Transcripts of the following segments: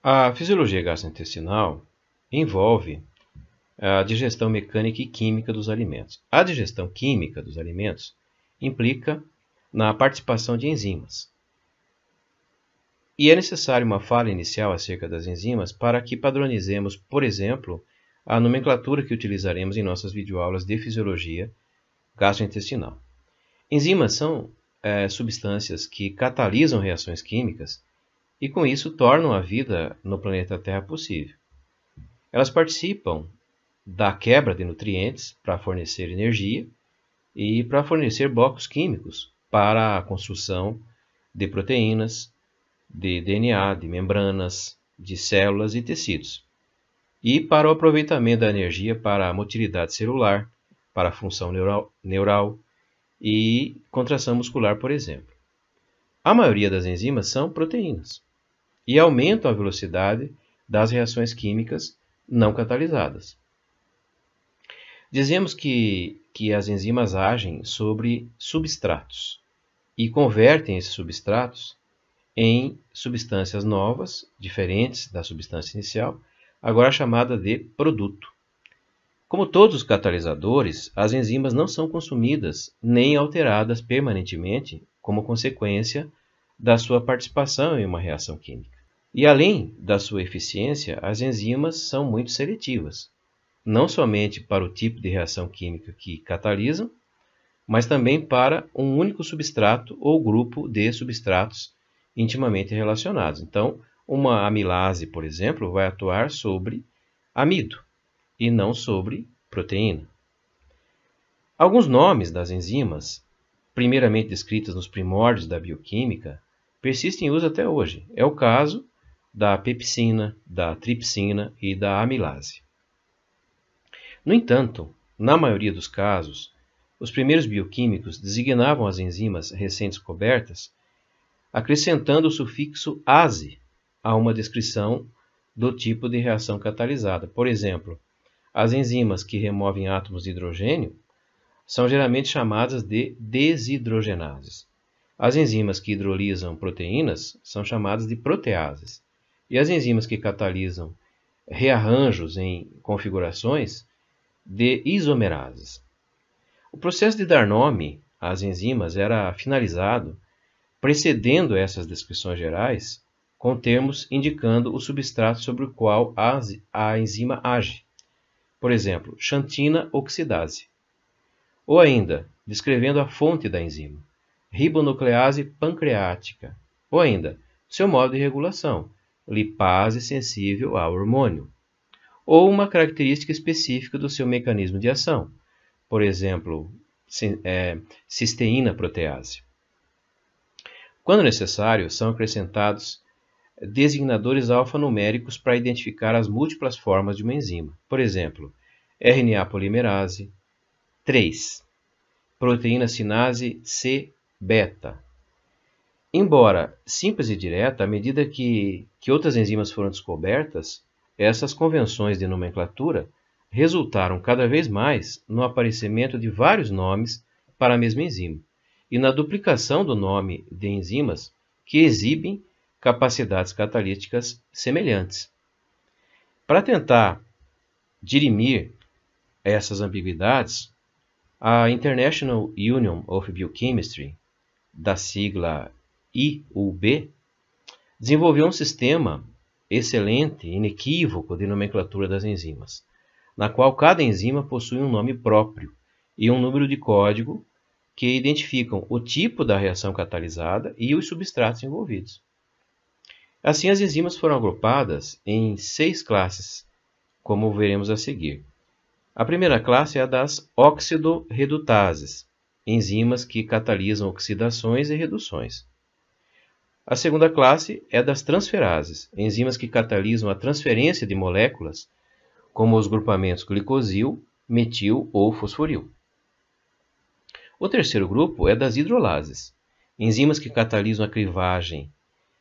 A fisiologia gastrointestinal envolve a digestão mecânica e química dos alimentos. A digestão química dos alimentos implica na participação de enzimas. E é necessário uma fala inicial acerca das enzimas para que padronizemos, por exemplo, a nomenclatura que utilizaremos em nossas videoaulas de fisiologia gastrointestinal. Enzimas são substâncias que catalisam reações químicas e com isso tornam a vida no planeta Terra possível. Elas participam da quebra de nutrientes para fornecer energia e para fornecer blocos químicos para a construção de proteínas, de DNA, de membranas, de células e tecidos, e para o aproveitamento da energia para a motilidade celular, para a função neural e contração muscular, por exemplo. A maioria das enzimas são proteínas e aumentam a velocidade das reações químicas não catalisadas. Dizemos que as enzimas agem sobre substratos e convertem esses substratos em substâncias novas, diferentes da substância inicial, agora chamada de produto. Como todos os catalisadores, as enzimas não são consumidas nem alteradas permanentemente como consequência da sua participação em uma reação química. E além da sua eficiência, as enzimas são muito seletivas, não somente para o tipo de reação química que catalisam, mas também para um único substrato ou grupo de substratos intimamente relacionados. Então, uma amilase, por exemplo, vai atuar sobre amido e não sobre proteína. Alguns nomes das enzimas, primeiramente descritas nos primórdios da bioquímica, persistem em uso até hoje. É o caso da pepsina, da tripsina e da amilase. No entanto, na maioria dos casos, os primeiros bioquímicos designavam as enzimas recém-descobertas acrescentando o sufixo ase a uma descrição do tipo de reação catalisada. Por exemplo, as enzimas que removem átomos de hidrogênio são geralmente chamadas de desidrogenases. As enzimas que hidrolisam proteínas são chamadas de proteases. E as enzimas que catalisam rearranjos em configurações de isomerases. O processo de dar nome às enzimas era finalizado precedendo essas descrições gerais com termos indicando o substrato sobre o qual a enzima age. Por exemplo, xantina oxidase. Ou ainda, descrevendo a fonte da enzima, ribonuclease pancreática. Ou ainda, seu modo de regulação, lipase sensível ao hormônio. Ou uma característica específica do seu mecanismo de ação. Por exemplo, cisteína protease. Quando necessário, são acrescentados designadores alfanuméricos para identificar as múltiplas formas de uma enzima. Por exemplo, RNA polimerase 3, proteína sinase C-beta. Embora simples e direta, à medida que outras enzimas foram descobertas, essas convenções de nomenclatura resultaram cada vez mais no aparecimento de vários nomes para a mesma enzima e na duplicação do nome de enzimas que exibem capacidades catalíticas semelhantes. Para tentar dirimir essas ambiguidades, a International Union of Biochemistry, da sigla IUB, desenvolveu um sistema excelente, inequívoco de nomenclatura das enzimas, na qual cada enzima possui um nome próprio e um número de código que identificam o tipo da reação catalisada e os substratos envolvidos. Assim, as enzimas foram agrupadas em 6 classes, como veremos a seguir. A primeira classe é a das oxidorredutases, enzimas que catalisam oxidações e reduções. A segunda classe é a das transferases, enzimas que catalisam a transferência de moléculas, como os grupamentos glicosil, metil ou fosforil. O terceiro grupo é das hidrolases, enzimas que catalisam a clivagem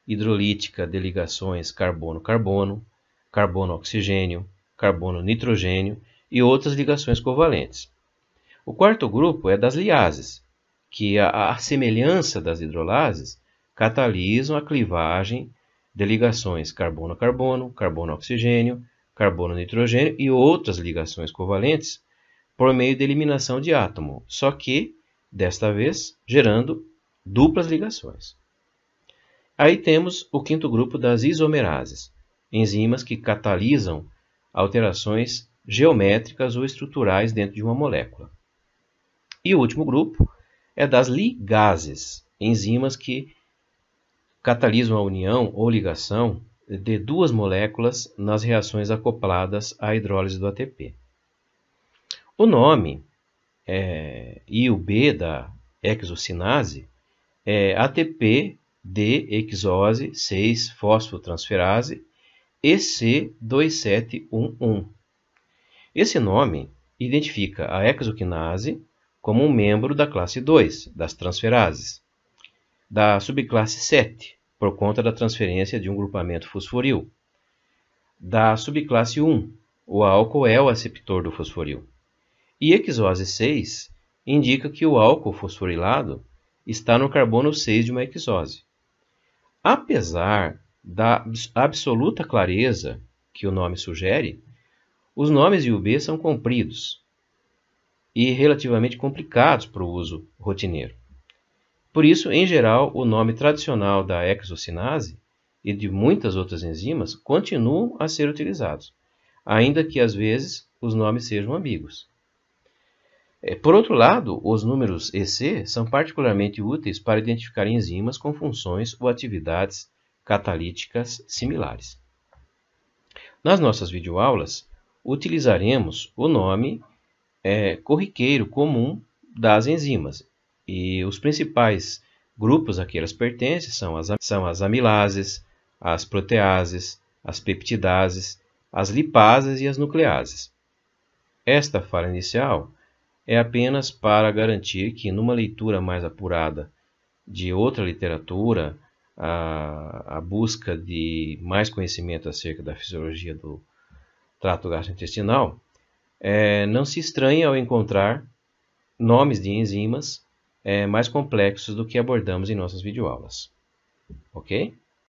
hidrolítica de ligações carbono-carbono, carbono-oxigênio, carbono-nitrogênio e outras ligações covalentes. O quarto grupo é das liases, que, à semelhança das hidrolases, catalisam a clivagem de ligações carbono-carbono, carbono-oxigênio, carbono-nitrogênio e outras ligações covalentes por meio de eliminação de átomo, só que, desta vez, gerando duplas ligações. Aí temos o quinto grupo das isomerases, enzimas que catalisam alterações geométricas ou estruturais dentro de uma molécula. E o último grupo é das ligases, enzimas que catalisam a união ou ligação de duas moléculas nas reações acopladas à hidrólise do ATP. O nome e o B da hexocinase é ATP-D-hexose 6-fosfotransferase EC2711. Esse nome identifica a hexoquinase como um membro da classe 2 das transferases, da subclasse 7, por conta da transferência de um grupamento fosforil, da subclasse 1, o álcool é o aceptor do fosforil, e hexose 6 indica que o álcool fosforilado está no carbono 6 de uma hexose. Apesar da absoluta clareza que o nome sugere, os nomes IUB são compridos e relativamente complicados para o uso rotineiro. Por isso, em geral, o nome tradicional da hexocinase e de muitas outras enzimas continuam a ser utilizados, ainda que às vezes os nomes sejam ambíguos. Por outro lado, os números EC são particularmente úteis para identificar enzimas com funções ou atividades catalíticas similares. Nas nossas videoaulas, utilizaremos o nome corriqueiro comum das enzimas, e os principais grupos a que elas pertencem são as amilases, as proteases, as peptidases, as lipases e as nucleases. Esta fala inicial é apenas para garantir que, numa leitura mais apurada de outra literatura, a busca de mais conhecimento acerca da fisiologia do trato gastrointestinal, não se estranhe ao encontrar nomes de enzimas mais complexos do que abordamos em nossas videoaulas. Ok?